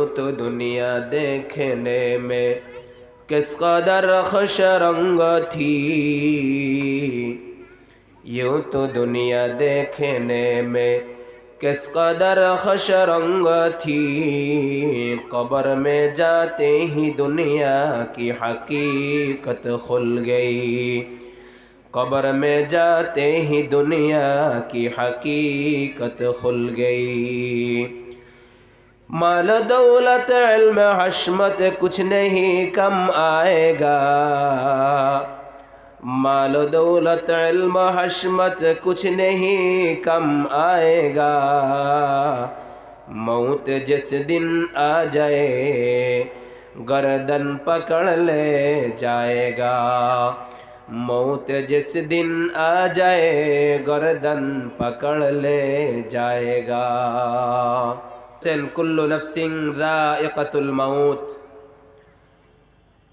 तो दुनिया देखने में किस कदर खुश रंग थी, यूं तो दुनिया देखने में किस कदर खुश रंग थी। कब्र में जाते ही दुनिया की हकीकत खुल गई, कब्र में जाते ही दुनिया की हकीकत खुल गई। माल दौलत इल्म हशमत कुछ नहीं कम आएगा, माल दौलत इल्म हशमत कुछ नहीं कम आएगा। मौत जिस दिन आ जाए गर्दन पकड़ ले जाएगा, मौत जिस दिन आ जाए गर्दन पकड़ ले जाएगा। कुल्लु नफ्सिन जाइकातुल मौत।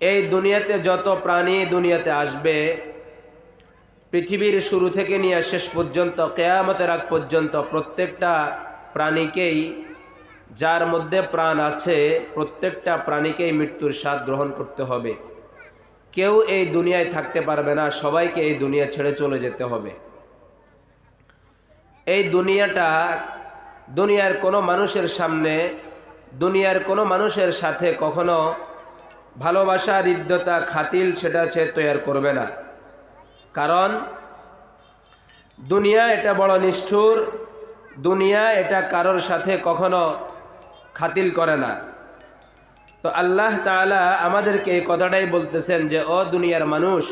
এই দুনিয়াতে যত প্রাণী দুনিয়াতে আসবে, পৃথিবীর শুরু থেকে নিয়ে শেষ পর্যন্ত কিয়ামতের আগ পর্যন্ত প্রত্যেকটা প্রাণীকেই, যার মধ্যে প্রাণ আছে প্রত্যেকটা প্রাণীকেই মৃত্যুর স্বাদ গ্রহণ করতে হবে। কেউ এই দুনিয়ায় থাকতে পারবে না, সবাইকে এই দুনিয়া ছেড়ে চলে যেতে হবে। এই দুনিয়াটা দুনিয়ার কোনো মানুষের সামনে, দুনিয়ার কোনো মানুষের সাথে কখনো ভালোবাসা, হৃদ্যতা, খাতিল সেটা সে তৈরি করবে না। কারণ দুনিয়া এটা বড় নিষ্ঠুর, দুনিয়া এটা কারোর সাথে কখনো খাতিল করে না। তো আল্লাহ তাআলা আমাদেরকে এই কথাটাই বলতেছেন যে ও দুনিয়ার মানুষ,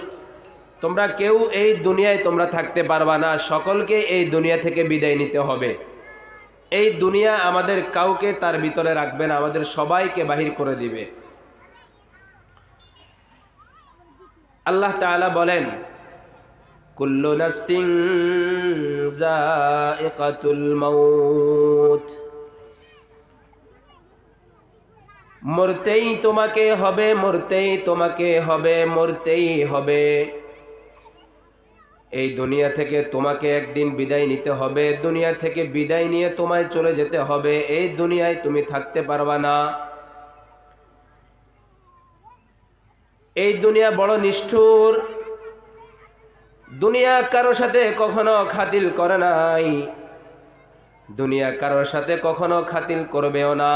তোমরা কেউ এই দুনিয়ায় তোমরা থাকতে পারবা না, সকলকে এই দুনিয়া থেকে বিদায় নিতে হবে। এই দুনিয়া আমাদের কাউকে তার ভিতরে রাখবে না, আমাদের সবাইকে বাহির করে দিবে। আল্লাহ তাআলা বলেন কুল্লু নাফসিন যায়িকাতুল মাউত, মরতেই তোমাকে হবে, মরতেই তোমাকে হবে, মরতেই হবে। এই দুনিয়া থেকে তোমাকে একদিন বিদায় নিতে হবে, দুনিয়া থেকে বিদায় নিয়ে তোমায় চলে যেতে হবে। এই দুনিয়ায় তুমি থাকতে পারবা না। এই দুনিয়া বড় নিষ্ঠুর, দুনিয়া কারোর সাথে কখনো খাতিল করে নাই, দুনিয়া কারোর সাথে কখনো খাতিল করবেও না।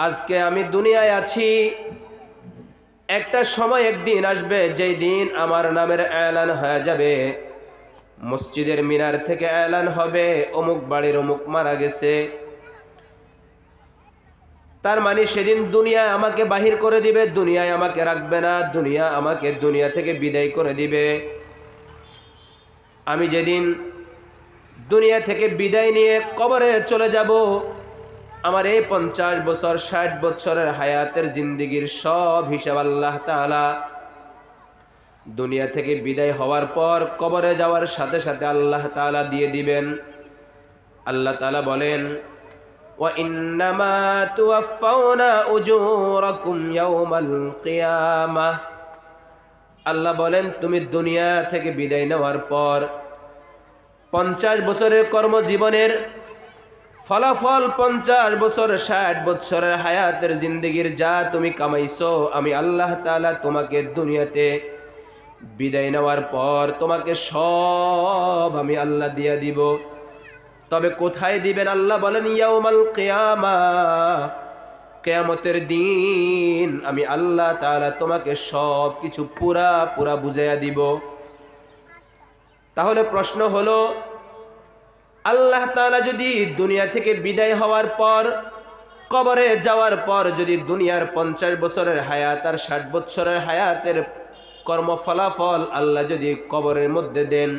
আজকে আমি দুনিয়ায় আছি, একটা সময় একদিন আসবে যেই দিন আমার নামের এলান হয়ে যাবে, মসজিদের মিনার থেকে এলান হবে অমুক বাড়ির অমুক মারা গেছে। তার মানে সেদিন দুনিয়া আমাকে বাহির করে দিবে, দুনিয়ায় আমাকে রাখবে না, দুনিয়া আমাকে দুনিয়া থেকে বিদায় করে দিবে। আমি যেদিন দুনিয়া থেকে বিদায় নিয়ে কবরে চলে যাব, আমার এই 50 বছর 60 বছরের হায়াতের জিন্দেগির সব হিসাব আল্লাহ তাআলা দুনিয়া থেকে বিদায় হওয়ার পর কবরে যাওয়ার সাথে সাথে আল্লাহ তাআলা দিয়ে দিবেন। আল্লাহ তাআলা বলেন ওয়া ইন্নামা তুওয়াফাউনা উজুরাকুম ইয়াউমাল কিয়ামাহ। আল্লাহ বলেন তুমি দুনিয়া থেকে বিদায় নেওয়ার পর 50 বছরের কর্মজীবনের ফলাফল, 50 বছর 60 বছরের হায়াতের জিন্দেগির যা তুমি কামাইছো, আমি আল্লাহ তাআলা তোমাকে দুনিয়াতে বিদায় নেওয়ার পর তোমাকে সব আমি আল্লাহ দিয়ে দিব। তবে কোথায় দিবেন? আল্লাহ বলেন ইয়াউমাল কিয়ামাহ, কিয়ামতের দিন আমি আল্লাহ তাআলা তোমাকে সব কিছু পুরা পুরা বুঝাইয়া দিব। তাহলে প্রশ্ন হলো, আল্লাহ তাআলা যদি দুনিয়া থেকে বিদায় হওয়ার পর, কবরে যাওয়ার পর যদি দুনিয়ার 50 বছরের হায়াত আর 60 বছরের হায়াতের কর্ম ফলাফল আল্লাহ যদি কবরের মধ্যে দেন,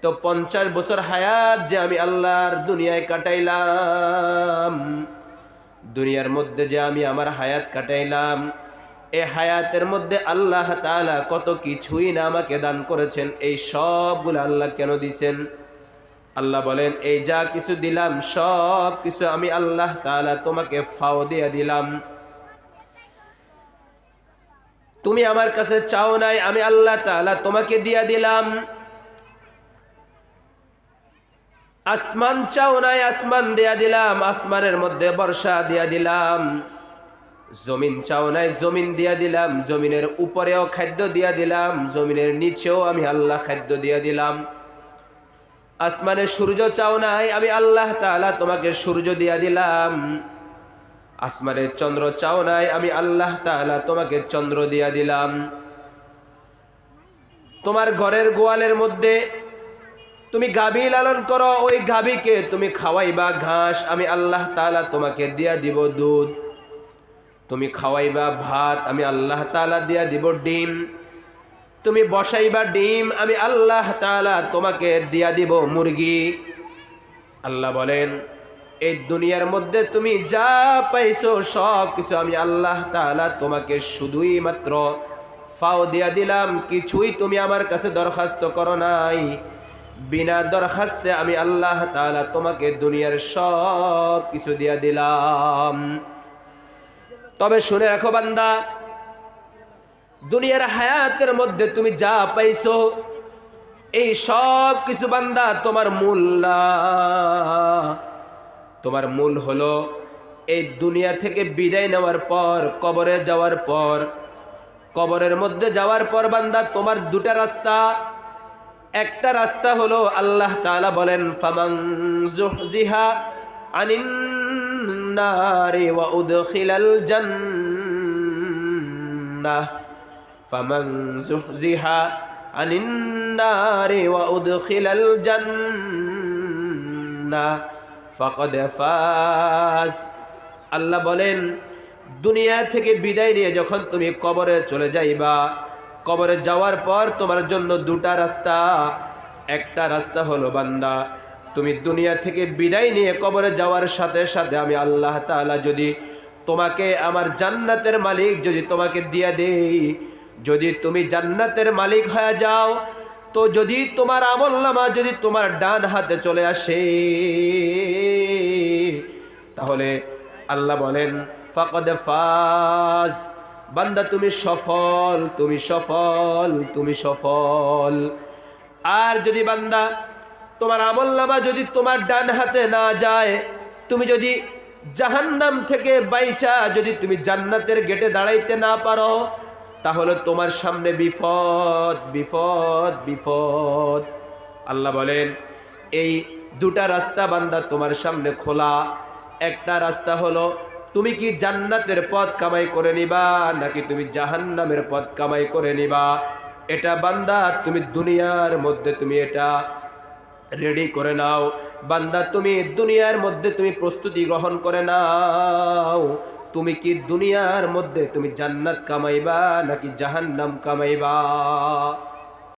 তো 50 বছর হায়াত যে আমি আল্লাহর দুনিয়ায় কাটাইলাম, দুনিয়ার মধ্যে যে আমি আমার হায়াত কাটাইলাম, এই হায়াতের মধ্যে আল্লাহ তাআলা কত কিছুই না আমাকে দান করেছেন। এই সবগুলো আল্লাহ কেন দিছেন? আল্লাহ বলেন এই যা কিছু দিলাম সব কিছু আমি আল্লাহ তাআলা তোমাকে ফাও দিয়ে দিলাম। তুমি আমার কাছে চাও নাই, আমি আল্লাহ তাআলা তোমাকে দিয়া দিলাম। আসমান চাও নাই, আসমান দিয়া দিলাম, আসমানের মধ্যে বর্ষা দিয়া দিলাম। জমিন চাও নাই, জমিন দিয়া দিলাম, জমিনের উপরেও খাদ্য দিয়া দিলাম, জমিনের নিচেও আমি আল্লাহ খাদ্য দিয়া দিলাম। আসমানের সূর্য চাও নাই, আমি আল্লাহ তাআলা তোমাকে সূর্য দিয়া দিলাম। আসমানের চন্দ্র চাও নাই, আমি আল্লাহ তাআলা তোমাকে চন্দ্র দিয়া দিলাম। তোমার ঘরের গোয়ালের মধ্যে তুমি গাভী লালন করো, ওই গাভীকে তুমি খাওয়াইবা ঘাস, আমি আল্লাহ তাআলা তোমাকে দিয়া দিব দুধ। তুমি খাওয়াইবা ভাত, আমি আল্লাহ তাআলা দিয়া দিব ডিম। তুমি বসাইবা ডিম, আমি আল্লাহ তাআলা তোমাকে দিয়া দিব মুরগি। আল্লাহ বলেন, এই দুনিয়ার মধ্যে তুমি যা পাইছো সব কিছু আমি আল্লাহ তাআলা তোমাকে শুধুই মাত্র ফাও দিয়া দিলাম। কিছুই তুমি আমার কাছে দরখাস্ত করো নাই। বিনা দরখাস্তে আমি আল্লাহ তাআলা তোমাকে দুনিয়ার সব কিছু দিয়া দিলাম। তবে শুনে রাখো বান্দা, দুনিয়ার হায়াতের মধ্যে তুমি যা পাইছো এই সব কিছু বান্দা তোমার মূল না। তোমার মূল হলো এই দুনিয়া থেকে বিদায় নেওয়ার পর, কবরে যাওয়ার পর, কবরের মধ্যে যাওয়ার পর বান্দা তোমার দুটা রাস্তা। একটা রাস্তা হলো আল্লাহ তাআলা বলেন, ফামান যুহজিহা আনিন নারি ওয়া উদখিলাল জান্নাহ, ফামান যুহজিহা আনিন নারি ওয়া উদখিলাল জান্নাহ ফাকাদ ফাজ। আল্লাহ বলেন, দুনিয়া থেকে বিদায় নিয়ে যখন তুমি কবরে চলে যাইবা, কবরে যাওয়ার পর তোমার জন্য দুটা রাস্তা। একটা রাস্তা হলো বান্দা, তুমি দুনিয়া থেকে বিদায় নিয়ে কবরে যাওয়ার সাথে সাথে আমি আল্লাহ তাআলা যদি তোমাকে আমার জান্নাতের মালিক যদি তোমাকে দিয়া দেই, যদি তুমি জান্নাতের মালিক হয়ে যাও, তো যদি তোমার আমলনামা যদি তোমার ডান হাতে চলে আসে, তাহলে আল্লাহ বলেন ফাকাদ ফাজ। বান্দা তুমি সফল, তুমি সফল, তুমি সফল। আর যদি বান্দা তোমার আমলনামা যদি তোমার ডান হাতে না যায়, তুমি যদি জাহান্নাম থেকে বাইচা যদি তুমি জান্নাতের গেটে দাঁড়াইতে না পারো, তাহলে তোমার সামনে বিপদ, বিপদ, বিপদ। আল্লাহ বলেন, এই দুটা রাস্তা বান্দা তোমার সামনে খোলা। একটা রাস্তা হলো তুমি কি জান্নাতের পথ কামাই করে নিবা নাকি তুমি জাহান্নামের পথ কামাই করে নিবা। এটা বান্দা তুমি দুনিয়ার মধ্যে তুমি এটা রেডি করে নাও। বান্দা তুমি দুনিয়ার মধ্যে তুমি প্রস্তুতি গ্রহণ করে নাও। তুমি কি দুনিয়ার মধ্যে তুমি জান্নাত কামাইবা নাকি জাহান্নাম কামাইবা।